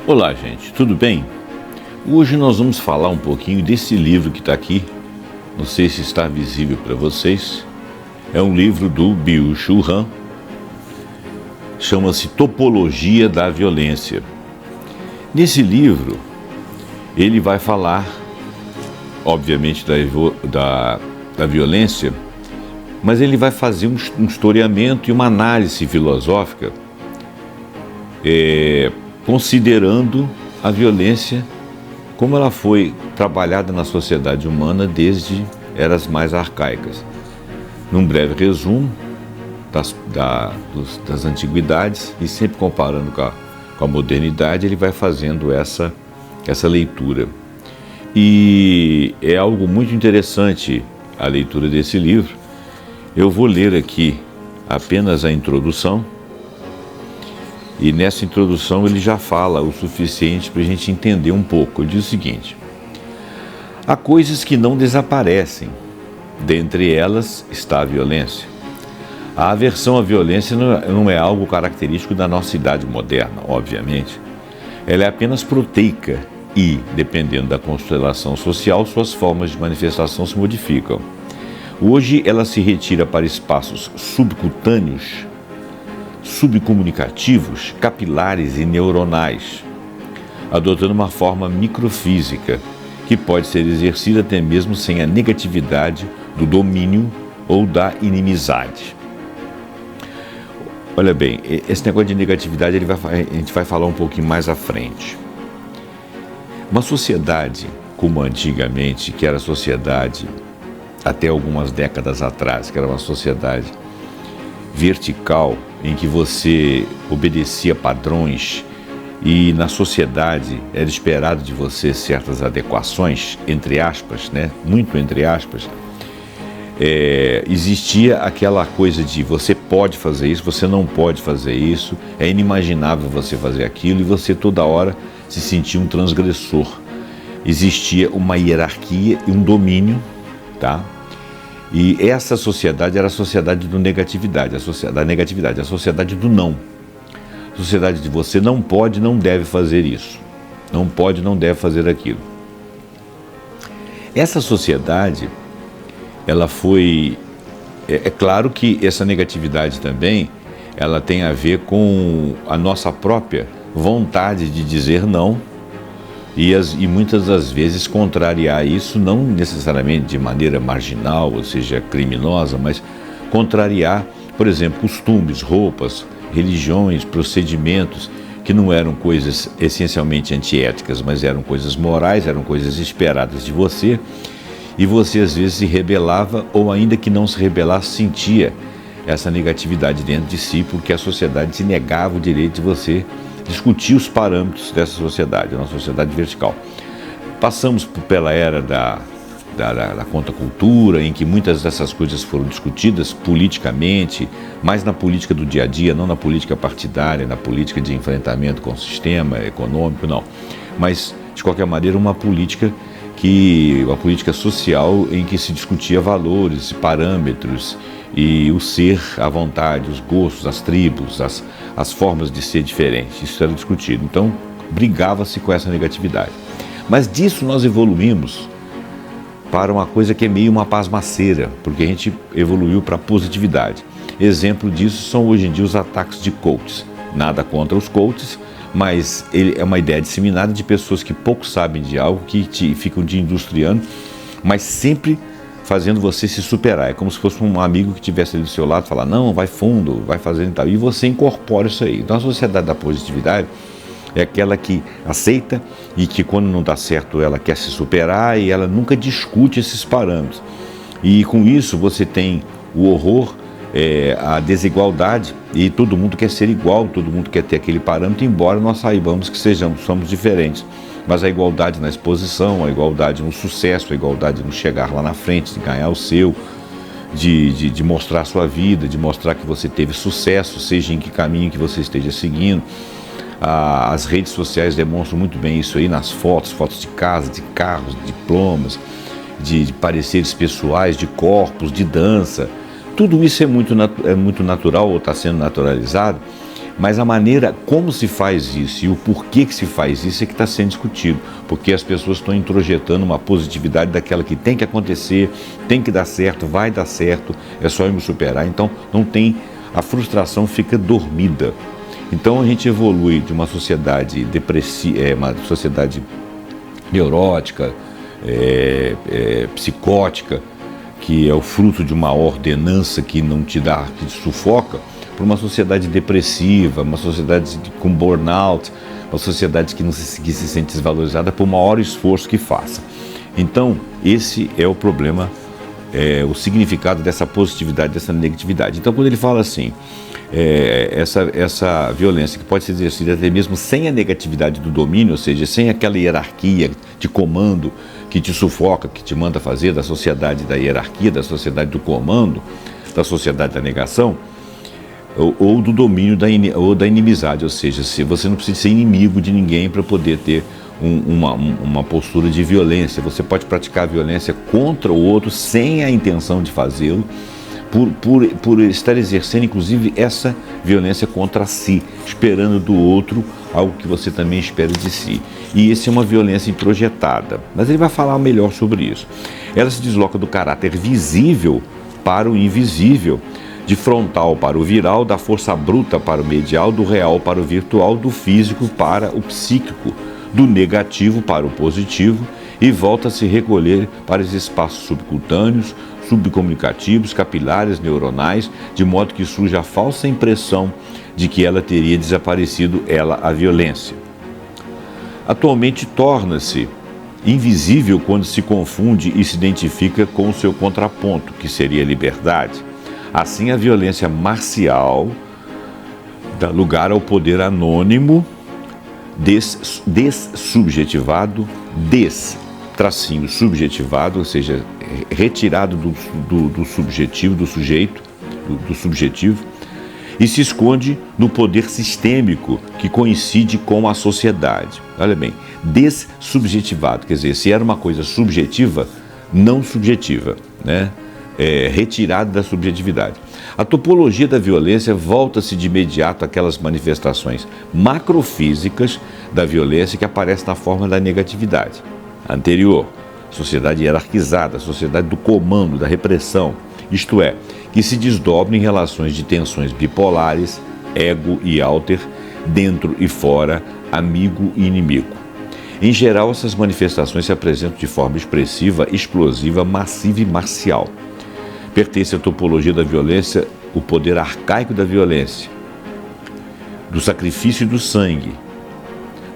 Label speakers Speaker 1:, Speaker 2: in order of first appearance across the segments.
Speaker 1: Olá, gente, tudo bem? Hoje nós vamos falar um pouquinho desse livro que está aqui. Não sei se está visível para vocês. É um livro do Byung-Chul Han. Chama-se Topologia da Violência. Nesse livro, ele vai falar, obviamente, da violência, mas ele vai fazer um historiamento e uma análise filosófica considerando a violência como ela foi trabalhada na sociedade humana desde eras mais arcaicas. Num breve resumo das antiguidades e sempre comparando com a modernidade, ele vai fazendo essa leitura. E é algo muito interessante a leitura desse livro. Eu vou ler aqui apenas a introdução. E nessa introdução ele já fala o suficiente para a gente entender um pouco. Ele diz o seguinte: há coisas que não desaparecem, dentre elas está a violência. A aversão à violência não é algo característico da nossa idade moderna, obviamente. Ela é apenas proteica e, dependendo da constelação social, suas formas de manifestação se modificam. Hoje ela se retira para espaços subcutâneos, subcomunicativos, capilares e neuronais, adotando uma forma microfísica que pode ser exercida até mesmo sem a negatividade do domínio ou da inimizade. Olha bem, esse negócio de negatividade a gente vai falar um pouquinho mais à frente. Uma sociedade como antigamente, que era a sociedade até algumas décadas atrás, que era uma sociedade vertical, em que você obedecia padrões e na sociedade era esperado de você certas adequações, entre aspas, né? Muito entre aspas, existia aquela coisa de você pode fazer isso, você não pode fazer isso, é inimaginável você fazer aquilo e você toda hora se sentia um transgressor. Existia uma hierarquia e um domínio, tá? E essa sociedade era a sociedade da negatividade, a sociedade do não. A sociedade de você não pode, não deve fazer isso. Não pode, não deve fazer aquilo. Essa sociedade, ela foi... É claro que essa negatividade também, ela tem a ver com a nossa própria vontade de dizer não, e muitas das vezes contrariar isso, não necessariamente de maneira marginal, ou seja, criminosa, mas contrariar, por exemplo, costumes, roupas, religiões, procedimentos, que não eram coisas essencialmente antiéticas, mas eram coisas morais, eram coisas esperadas de você, e você às vezes se rebelava, ou ainda que não se rebelasse, sentia essa negatividade dentro de si, porque a sociedade se negava o direito de você discutir os parâmetros dessa sociedade, uma sociedade vertical. Passamos pela era da contracultura, em que muitas dessas coisas foram discutidas politicamente, mais na política do dia a dia, não na política partidária, na política de enfrentamento com o sistema econômico, não. Mas, de qualquer maneira, uma política social em que se discutia valores, parâmetros, e o ser à vontade, os gostos, as tribos, as formas de ser diferentes. Isso era discutido. Então, brigava-se com essa negatividade. Mas disso nós evoluímos para uma coisa que é meio uma pasmaceira, porque a gente evoluiu para a positividade. Exemplo disso são hoje em dia os ataques de coaches. Nada contra os coaches, mas ele é uma ideia disseminada de pessoas que pouco sabem de algo, que ficam te industriando, mas sempre fazendo você se superar. É como se fosse um amigo que estivesse ali do seu lado e falar, não, vai fundo, vai fazendo e tal. E você incorpora isso aí. Então a sociedade da positividade é aquela que aceita e que quando não dá certo ela quer se superar e ela nunca discute esses parâmetros. E com isso você tem o horror, a desigualdade, e todo mundo quer ser igual, todo mundo quer ter aquele parâmetro, embora nós saibamos que somos diferentes. Mas a igualdade na exposição, a igualdade no sucesso, a igualdade no chegar lá na frente, de ganhar o seu, de mostrar a sua vida, de mostrar que você teve sucesso, seja em que caminho que você esteja seguindo. As redes sociais demonstram muito bem isso aí nas fotos de casa, de carros, de diplomas, de pareceres pessoais, de corpos, de dança. Tudo isso é muito natural ou está sendo naturalizado, Mas a maneira como se faz isso e o porquê que se faz isso é que está sendo discutido, porque as pessoas estão introjetando uma positividade daquela que tem que acontecer, tem que dar certo, vai dar certo, é só eu me superar. Então não tem, a frustração fica dormida. Então a gente evolui de uma sociedade depressiva, uma sociedade neurótica, psicótica, que é o fruto de uma ordenança que não te dá, que te sufoca, para uma sociedade depressiva, uma sociedade com burnout, uma sociedade que se sente desvalorizada por maior esforço que faça. Então, esse é o problema, o significado dessa positividade, dessa negatividade. Então, quando ele fala assim, essa violência que pode ser exercida até mesmo sem a negatividade do domínio, ou seja, sem aquela hierarquia de comando que te sufoca, que te manda fazer, da sociedade da hierarquia, da sociedade do comando, da sociedade da negação, ou do domínio ou da inimizade, ou seja, se você não precisa ser inimigo de ninguém para poder ter uma postura de violência. Você pode praticar a violência contra o outro sem a intenção de fazê-lo, por estar exercendo inclusive essa violência contra si, esperando do outro algo que você também espera de si. E essa é uma violência introjetada, mas ele vai falar melhor sobre isso. Ela se desloca do caráter visível para o invisível, de frontal para o viral, da força bruta para o medial, do real para o virtual, do físico para o psíquico, do negativo para o positivo, e volta a se recolher para os espaços subcutâneos, subcomunicativos, capilares, neuronais, de modo que surge a falsa impressão de que ela teria desaparecido, a violência. Atualmente torna-se invisível quando se confunde e se identifica com o seu contraponto, que seria a liberdade. Assim, a violência marcial dá lugar ao poder anônimo, dessubjetivado, subjetivado, ou seja, retirado do subjetivo, do sujeito, do subjetivo, e se esconde no poder sistêmico que coincide com a sociedade. Olha bem, dessubjetivado, quer dizer, se era uma coisa subjetiva, não subjetiva, né? Retirado da subjetividade. A topologia da violência volta-se de imediato àquelas manifestações macrofísicas da violência que aparecem na forma da negatividade. Anterior, sociedade hierarquizada, sociedade do comando, da repressão, isto é, que se desdobra em relações de tensões bipolares, ego e alter, dentro e fora, amigo e inimigo. Em geral, essas manifestações se apresentam de forma expressiva, explosiva, massiva e marcial. Pertence à topologia da violência o poder arcaico da violência, do sacrifício e do sangue,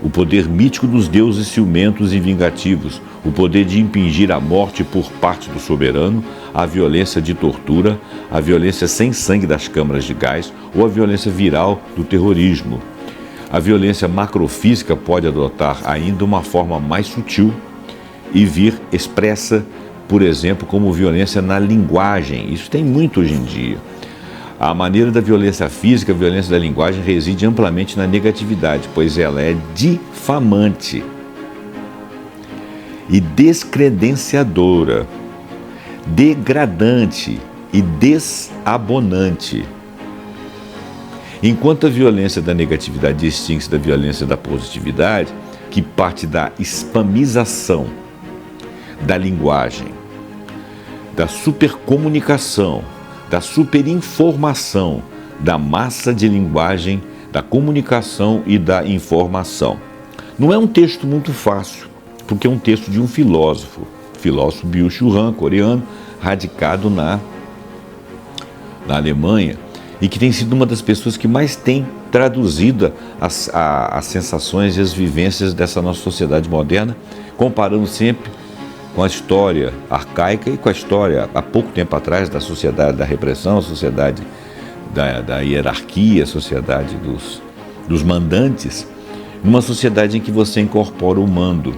Speaker 1: o poder mítico dos deuses ciumentos e vingativos, o poder de impingir a morte por parte do soberano, a violência de tortura, a violência sem sangue das câmaras de gás ou a violência viral do terrorismo. A violência macrofísica pode adotar ainda uma forma mais sutil e vir expressa, por exemplo, como violência na linguagem. Isso tem muito hoje em dia. A maneira da violência física, a violência da linguagem, reside amplamente na negatividade, pois ela é difamante e descredenciadora, degradante e desabonante. Enquanto a violência da negatividade distingue-se da violência da positividade, que parte da spamização da linguagem, da supercomunicação, da superinformação, da massa de linguagem, da comunicação e da informação. Não é um texto muito fácil, porque é um texto de um filósofo Byung-Chul Han, coreano, radicado na Alemanha, e que tem sido uma das pessoas que mais tem traduzido as sensações e as vivências dessa nossa sociedade moderna, comparando sempre com a história arcaica e com a história, há pouco tempo atrás, da sociedade da repressão, a sociedade da hierarquia, a sociedade dos mandantes, numa sociedade em que você incorpora o mando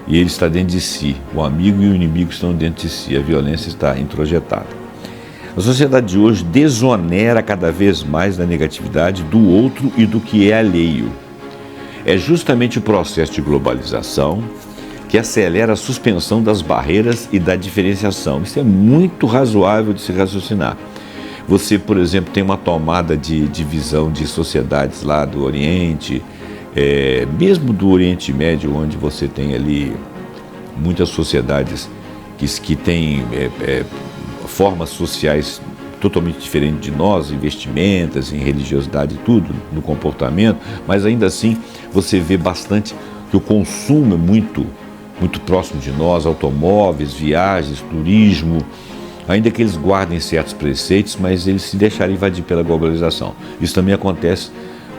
Speaker 1: e ele está dentro de si, o amigo e o inimigo estão dentro de si, a violência está introjetada. A sociedade de hoje desonera cada vez mais da negatividade do outro e do que é alheio. É justamente o processo de globalização que acelera a suspensão das barreiras e da diferenciação. Isso é muito razoável de se raciocinar. Você, por exemplo, tem uma tomada de visão de sociedades lá do Oriente, mesmo do Oriente Médio, onde você tem ali muitas sociedades que têm formas sociais totalmente diferentes de nós, em vestimentas, em religiosidade, tudo, no comportamento, mas ainda assim você vê bastante que o consumo é muito próximo de nós, automóveis, viagens, turismo, ainda que eles guardem certos preceitos, mas eles se deixarem invadir pela globalização. Isso também acontece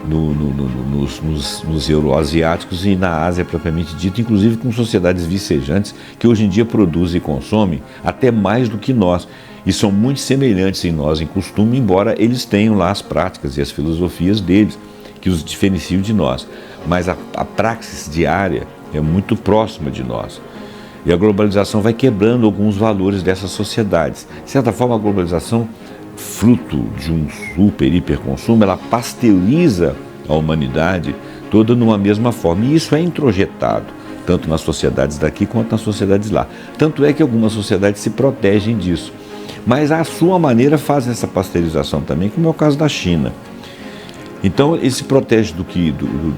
Speaker 1: nos euroasiáticos e na Ásia propriamente dita, inclusive com sociedades vicejantes que hoje em dia produzem e consomem até mais do que nós. E são muito semelhantes em nós em costume, embora eles tenham lá as práticas e as filosofias deles, que os diferenciam de nós. Mas a praxis diária é muito próxima de nós. E a globalização vai quebrando alguns valores dessas sociedades. De certa forma, a globalização, fruto de um super, hiper consumo, ela pasteuriza a humanidade toda numa mesma forma. E isso é introjetado, tanto nas sociedades daqui quanto nas sociedades lá. Tanto é que algumas sociedades se protegem disso. Mas à sua maneira fazem essa pasteurização também, como é o caso da China. Então ele se protege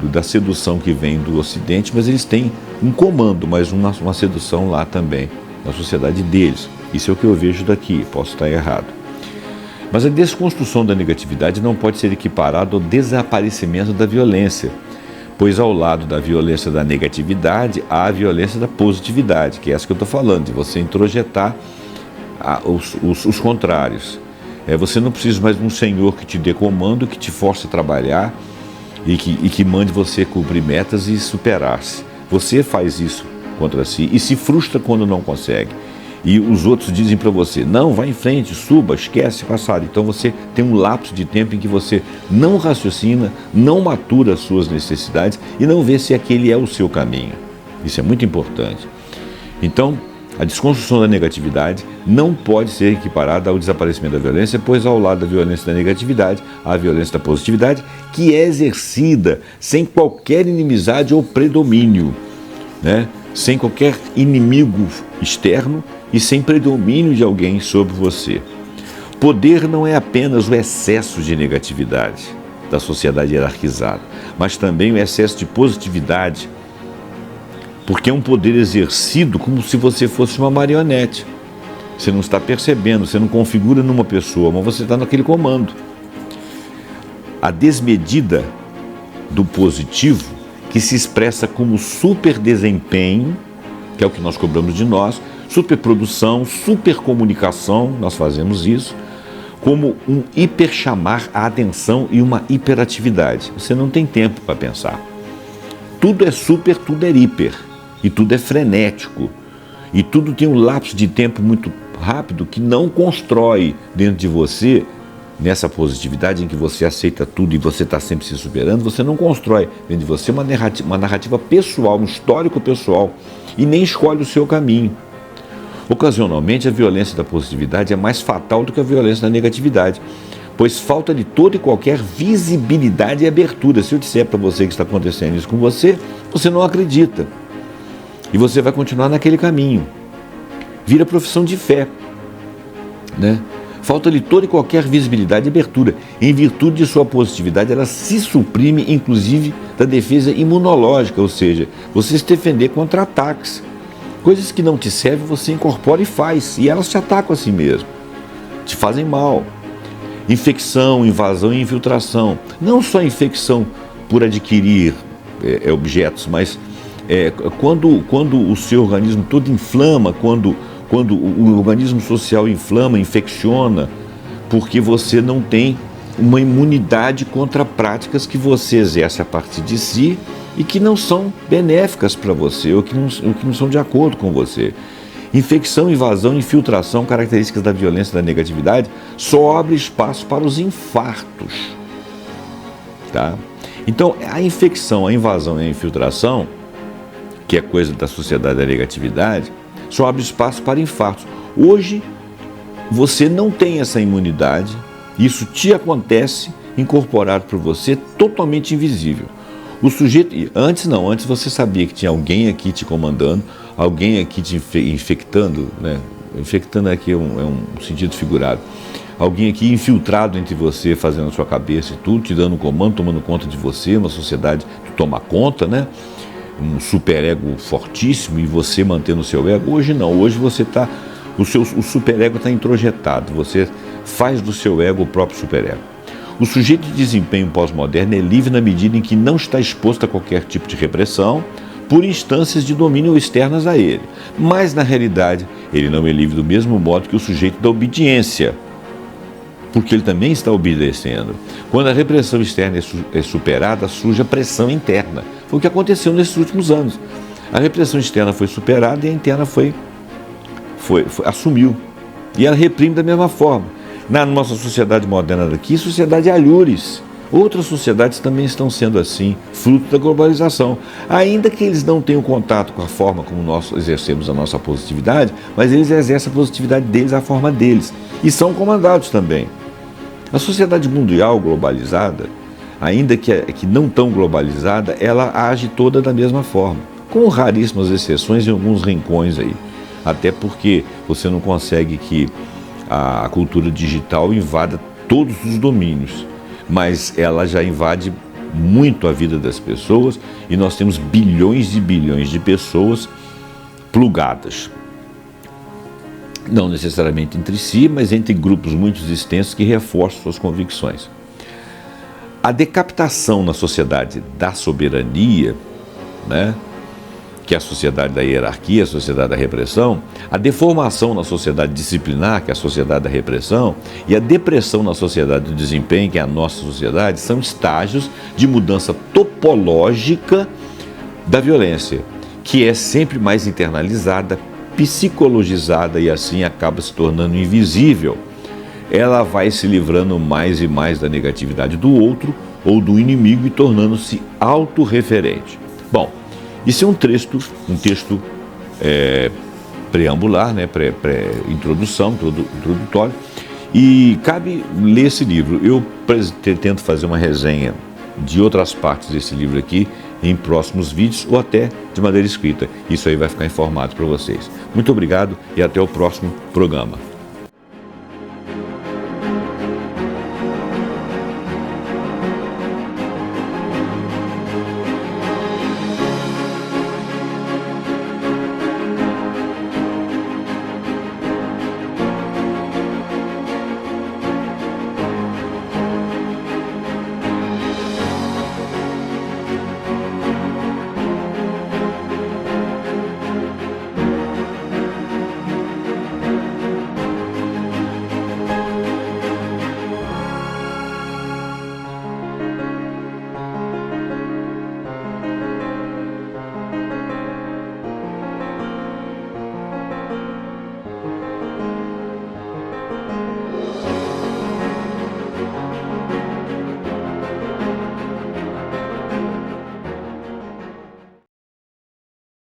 Speaker 1: da sedução que vem do Ocidente, mas eles têm um comando, mas uma sedução lá também, na sociedade deles. Isso é o que eu vejo daqui, posso estar errado. Mas a desconstrução da negatividade não pode ser equiparada ao desaparecimento da violência, pois ao lado da violência da negatividade há a violência da positividade, que é essa que eu estou falando, de você introjetar os contrários. Você não precisa mais de um senhor que te dê comando, que te force a trabalhar e que mande você cumprir metas e superar-se. Você faz isso contra si e se frustra quando não consegue. E os outros dizem para você, não, vá em frente, suba, esquece o passado. Então você tem um lapso de tempo em que você não raciocina, não matura as suas necessidades e não vê se aquele é o seu caminho. Isso é muito importante. Então, a desconstrução da negatividade não pode ser equiparada ao desaparecimento da violência, pois ao lado da violência da negatividade, há a violência da positividade, que é exercida sem qualquer inimizade ou predomínio, né? Sem qualquer inimigo externo e sem predomínio de alguém sobre você. Poder não é apenas o excesso de negatividade da sociedade hierarquizada, mas também o excesso de positividade, porque é um poder exercido como se você fosse uma marionete. Você não está percebendo, você não configura numa pessoa, mas você está naquele comando. A desmedida do positivo, que se expressa como super desempenho, que é o que nós cobramos de nós, superprodução, supercomunicação, nós fazemos isso, como um hiperchamar a atenção e uma hiperatividade. Você não tem tempo para pensar. Tudo é super, tudo é hiper. E tudo é frenético, e tudo tem um lapso de tempo muito rápido que não constrói dentro de você, nessa positividade em que você aceita tudo e você está sempre se superando, você não constrói dentro de você uma narrativa pessoal, um histórico pessoal, e nem escolhe o seu caminho. Ocasionalmente, a violência da positividade é mais fatal do que a violência da negatividade, pois falta de toda e qualquer visibilidade e abertura. Se eu disser para você que está acontecendo isso com você, você não acredita. E você vai continuar naquele caminho. Vira profissão de fé, né? Falta-lhe toda e qualquer visibilidade e abertura. Em virtude de sua positividade, ela se suprime, inclusive, da defesa imunológica, ou seja, você se defender contra ataques. Coisas que não te servem, você incorpora e faz. E elas te atacam a si mesmo. Te fazem mal. Infecção, invasão e infiltração. Não só infecção por adquirir objetos, mas quando o seu organismo todo inflama, quando o organismo social inflama, infecciona, porque você não tem uma imunidade contra práticas que você exerce a partir de si e que não são benéficas para você, ou que não são de acordo com você. Infecção, invasão, infiltração, características da violência e da negatividade, só abre espaço para os infartos. Tá? Então, a infecção, a invasão e a infiltração, que é coisa da sociedade da negatividade, só abre espaço para infartos. Hoje, você não tem essa imunidade, isso te acontece incorporado por você, totalmente invisível. O sujeito, antes você sabia que tinha alguém aqui te comandando, alguém aqui te infectando, né? Infectando aqui é um sentido figurado. alguém aqui infiltrado entre você, fazendo a sua cabeça e tudo, te dando um comando, tomando conta de você, uma sociedade que toma conta, né? Um superego fortíssimo e você mantendo o seu ego. Hoje não, hoje você está, o superego está introjetado, você faz do seu ego o próprio superego. O sujeito de desempenho pós-moderno é livre na medida em que não está exposto a qualquer tipo de repressão por instâncias de domínio externas a ele. Mas, na realidade, ele não é livre do mesmo modo que o sujeito da obediência, porque ele também está obedecendo. Quando a repressão externa é superada, surge a pressão interna. Foi o que aconteceu nesses últimos anos. A repressão externa foi superada e a interna assumiu. E ela reprime da mesma forma. Na nossa sociedade moderna daqui, sociedade alhures. Outras sociedades também estão sendo assim, fruto da globalização. Ainda que eles não tenham contato com a forma como nós exercemos a nossa positividade, mas eles exercem a positividade deles, a forma deles. E são comandados também. A sociedade mundial globalizada, ainda que não tão globalizada, ela age toda da mesma forma, com raríssimas exceções em alguns rincões aí. Até porque você não consegue que a cultura digital invada todos os domínios, mas ela já invade muito a vida das pessoas e nós temos bilhões e bilhões de pessoas plugadas. Não necessariamente entre si, mas entre grupos muito extensos que reforçam suas convicções. A decapitação na sociedade da soberania, né, que é a sociedade da hierarquia, a sociedade da repressão, a deformação na sociedade disciplinar, que é a sociedade da repressão, e a depressão na sociedade do desempenho, que é a nossa sociedade, são estágios de mudança topológica da violência, que é sempre mais internalizada, psicologizada e assim acaba se tornando invisível. Ela vai se livrando mais e mais da negatividade do outro ou do inimigo e tornando-se autorreferente. Bom, isso é um texto preambular, né, introdutório, e cabe ler esse livro. Eu tento fazer uma resenha de outras partes desse livro aqui em próximos vídeos ou até de maneira escrita. Isso aí vai ficar informado para vocês. Muito obrigado e até o próximo programa.